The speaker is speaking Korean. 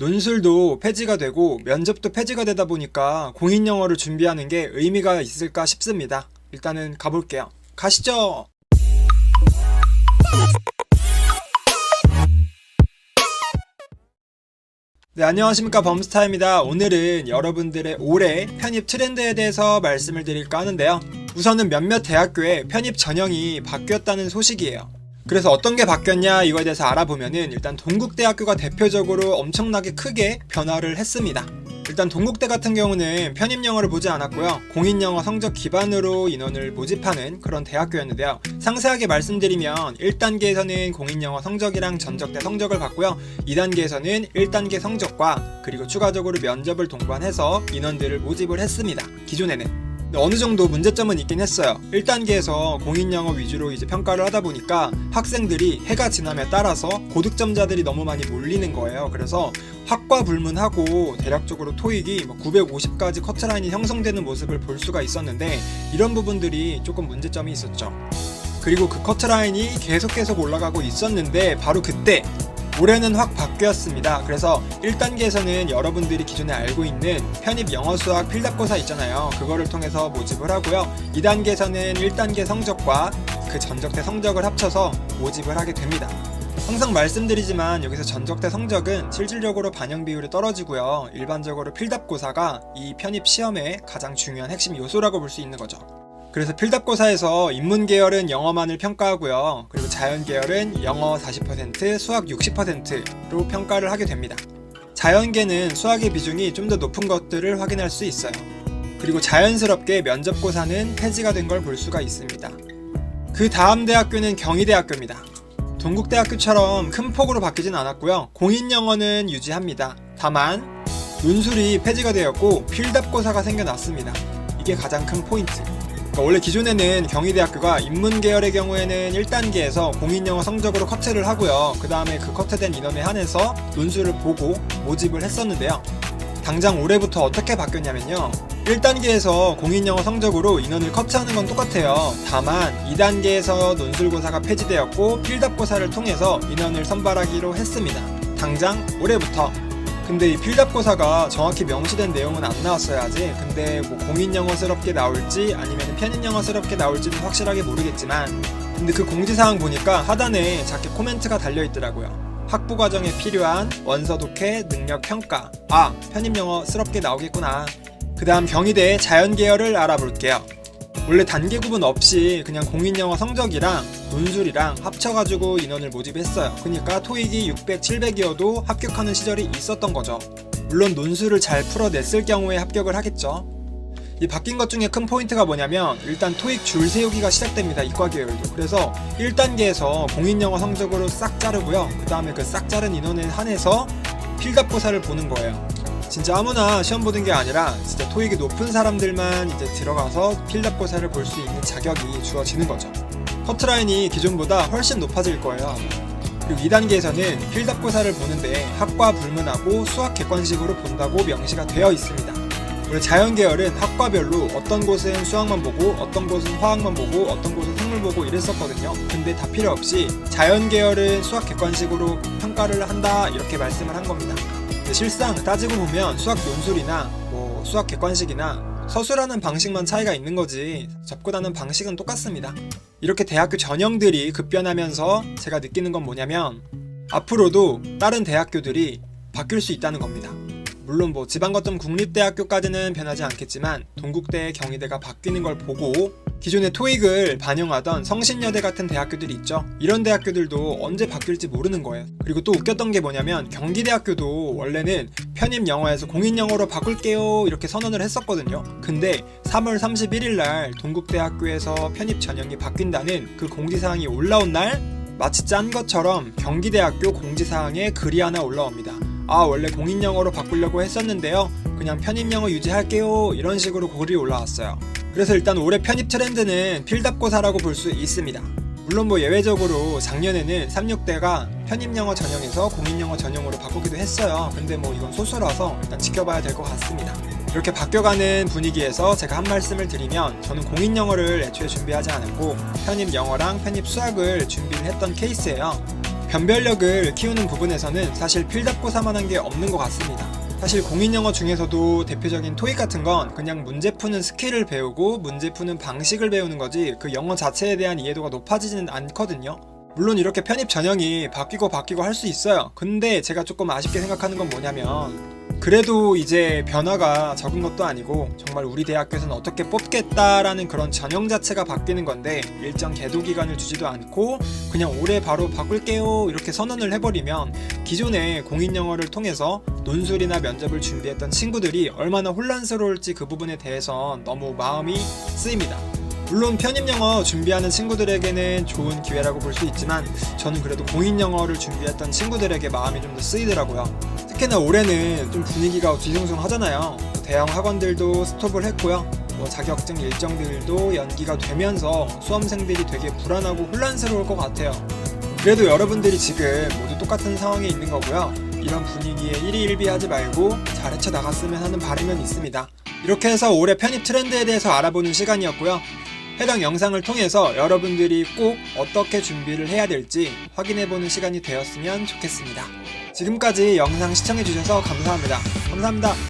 논술도 폐지가 되고 면접도 폐지가 되다 보니까 공인영어를 준비하는 게 의미가 있을까 싶습니다. 일단은 가볼게요. 가시죠! 네, 안녕하십니까, 범스타입니다. 오늘은 여러분들의 올해 편입 트렌드에 대해서 말씀을 드릴까 하는데요. 우선은 몇몇 대학교의 편입 전형이 바뀌었다는 소식이에요. 그래서 어떤 게 바뀌었냐 이거에 대해서 알아보면은 일단 동국대학교가 대표적으로 엄청나게 크게 변화를 했습니다. 일단 동국대 같은 경우는 편입영어를 보지 않았고요. 공인영어 성적 기반으로 인원을 모집하는 그런 대학교였는데요. 상세하게 말씀드리면 1단계에서는 공인영어 성적이랑 전적대 성적을 봤고요. 2단계에서는 1단계 성적과 그리고 추가적으로 면접을 동반해서 인원들을 모집을 했습니다. 기존에는. 어느 정도 문제점은 있긴 했어요. 1단계에서 공인영어 위주로 이제 평가를 하다 보니까 학생들이 해가 지남에 따라서 고득점자들이 너무 많이 몰리는 거예요. 그래서 학과 불문하고 대략적으로 토익이 950까지 커트라인이 형성되는 모습을 볼 수가 있었는데 이런 부분들이 조금 문제점이 있었죠. 그리고 그 커트라인이 계속 올라가고 있었는데 바로 그때 올해는 확 바뀌었습니다. 그래서 1단계에서는 여러분들이 기존에 알고 있는 편입 영어 수학 필답고사 있잖아요. 그거를 통해서 모집을 하고요. 2단계에서는 1단계 성적과 그 전적대 성적을 합쳐서 모집을 하게 됩니다. 항상 말씀드리지만 여기서 전적대 성적은 실질적으로 반영 비율이 떨어지고요. 일반적으로 필답고사가 이 편입 시험의 가장 중요한 핵심 요소라고 볼 수 있는 거죠. 그래서 필답고사에서 인문 계열은 영어만을 평가하고요. 그리고 자연 계열은 영어 40%, 수학 60%로 평가를 하게 됩니다. 자연계는 수학의 비중이 좀 더 높은 것들을 확인할 수 있어요. 그리고 자연스럽게 면접고사는 폐지가 된 걸 볼 수가 있습니다. 그 다음 대학교는 경희대학교입니다. 동국대학교처럼 큰 폭으로 바뀌진 않았고요. 공인영어는 유지합니다. 다만 논술이 폐지가 되었고 필답고사가 생겨났습니다. 이게 가장 큰 포인트. 원래 기존에는 경희대학교가 인문계열의 경우에는 1단계에서 공인영어 성적으로 커트를 하고요. 그 다음에 그 커트된 인원에 한해서 논술을 보고 모집을 했었는데요. 당장 올해부터 어떻게 바뀌었냐면요. 1단계에서 공인영어 성적으로 인원을 커트하는 건 똑같아요. 다만 2단계에서 논술고사가 폐지되었고 필답고사를 통해서 인원을 선발하기로 했습니다. 당장 올해부터. 근데 이 필답고사가 정확히 명시된 내용은 안 나왔어요 아직. 근데 뭐 공인영어스럽게 나올지 아니면 편입영어스럽게 나올지는 확실하게 모르겠지만 근데 그 공지사항 보니까 하단에 작게 코멘트가 달려있더라고요. 학부과정에 필요한 원서 독해 능력 평가. 아, 편입영어스럽게 나오겠구나. 그 다음 경희대의 자연계열을 알아볼게요. 원래 단계 구분 없이 그냥 공인영어 성적이랑 논술이랑 합쳐가지고 인원을 모집했어요. 그러니까 토익이 600, 700이어도 합격하는 시절이 있었던 거죠. 물론 논술을 잘 풀어냈을 경우에 합격을 하겠죠. 이 바뀐 것 중에 큰 포인트가 뭐냐면 일단 토익 줄 세우기가 시작됩니다. 이과 계열도. 그래서 1단계에서 공인영어 성적으로 싹 자르고요. 그 다음에 그 싹 자른 인원에 한해서 필답고사를 보는 거예요. 진짜 아무나 시험 보는 게 아니라 진짜 토익이 높은 사람들만 이제 들어가서 필답고사를 볼 수 있는 자격이 주어지는 거죠. 커트라인이 기존보다 훨씬 높아질 거예요. 그리고 2단계에서는 필답고사를 보는데 학과 불문하고 수학 객관식으로 본다고 명시가 되어 있습니다. 원래 자연계열은 학과별로 어떤 곳은 수학만 보고 어떤 곳은 화학만 보고 어떤 곳은 생물 보고 이랬었거든요. 근데 다 필요 없이 자연계열은 수학 객관식으로 평가를 한다 이렇게 말씀을 한 겁니다. 실상 따지고 보면 수학 논술이나 뭐 수학 객관식이나 서술하는 방식만 차이가 있는 거지 접근하는 방식은 똑같습니다. 이렇게 대학교 전형들이 급변하면서 제가 느끼는 건 뭐냐면 앞으로도 다른 대학교들이 바뀔 수 있다는 겁니다. 물론 뭐 지방거점 국립대학교까지는 변하지 않겠지만 동국대, 경희대가 바뀌는 걸 보고 기존의 토익을 반영하던 성신여대 같은 대학교들이 있죠. 이런 대학교들도 언제 바뀔지 모르는 거예요. 그리고 또 웃겼던 게 뭐냐면 경기대학교도 원래는 편입 영어에서 공인영어로 바꿀게요 이렇게 선언을 했었거든요. 근데 3월 31일 날 동국대학교에서 편입 전형이 바뀐다는 그 공지사항이 올라온 날 마치 짠 것처럼 경기대학교 공지사항에 글이 하나 올라옵니다. 아, 원래 공인영어로 바꾸려고 했었는데요. 그냥 편입영어 유지할게요 이런 식으로 글이 올라왔어요. 그래서 일단 올해 편입 트렌드는 필답고사라고 볼 수 있습니다. 물론 뭐 예외적으로 작년에는 36대가 편입영어 전형에서 공인영어 전형으로 바꾸기도 했어요. 근데 뭐 이건 소수라서 일단 지켜봐야 될 것 같습니다. 이렇게 바뀌어가는 분위기에서 제가 한 말씀을 드리면 저는 공인영어를 애초에 준비하지 않았고 편입영어랑 편입수학을 준비를 했던 케이스예요. 변별력을 키우는 부분에서는 사실 필답고사만한 게 없는 것 같습니다. 사실 공인영어 중에서도 대표적인 토익 같은 건 그냥 문제 푸는 스킬을 배우고 문제 푸는 방식을 배우는 거지 그 영어 자체에 대한 이해도가 높아지지는 않거든요. 물론 이렇게 편입 전형이 바뀌고 할 수 있어요. 근데 제가 조금 아쉽게 생각하는 건 뭐냐면 그래도 이제 변화가 적은 것도 아니고 정말 우리 대학교에서는 어떻게 뽑겠다라는 그런 전형 자체가 바뀌는 건데 일정 계도 기간을 주지도 않고 그냥 올해 바로 바꿀게요 이렇게 선언을 해버리면 기존의 공인영어를 통해서 논술이나 면접을 준비했던 친구들이 얼마나 혼란스러울지 그 부분에 대해선 너무 마음이 쓰입니다. 물론 편입영어 준비하는 친구들에게는 좋은 기회라고 볼 수 있지만 저는 그래도 공인영어를 준비했던 친구들에게 마음이 좀 더 쓰이더라고요. 특히나 올해는 좀 분위기가 뒤숭숭하잖아요. 대형 학원들도 스톱을 했고요. 자격증 일정들도 연기가 되면서 수험생들이 되게 불안하고 혼란스러울 것 같아요. 그래도 여러분들이 지금 모두 똑같은 상황에 있는 거고요. 이런 분위기에 일희일비하지 말고 잘 헤쳐나갔으면 하는 바람은 있습니다. 이렇게 해서 올해 편입 트렌드에 대해서 알아보는 시간이었고요. 해당 영상을 통해서 여러분들이 꼭 어떻게 준비를 해야 될지 확인해보는 시간이 되었으면 좋겠습니다. 지금까지 영상 시청해주셔서 감사합니다. 감사합니다.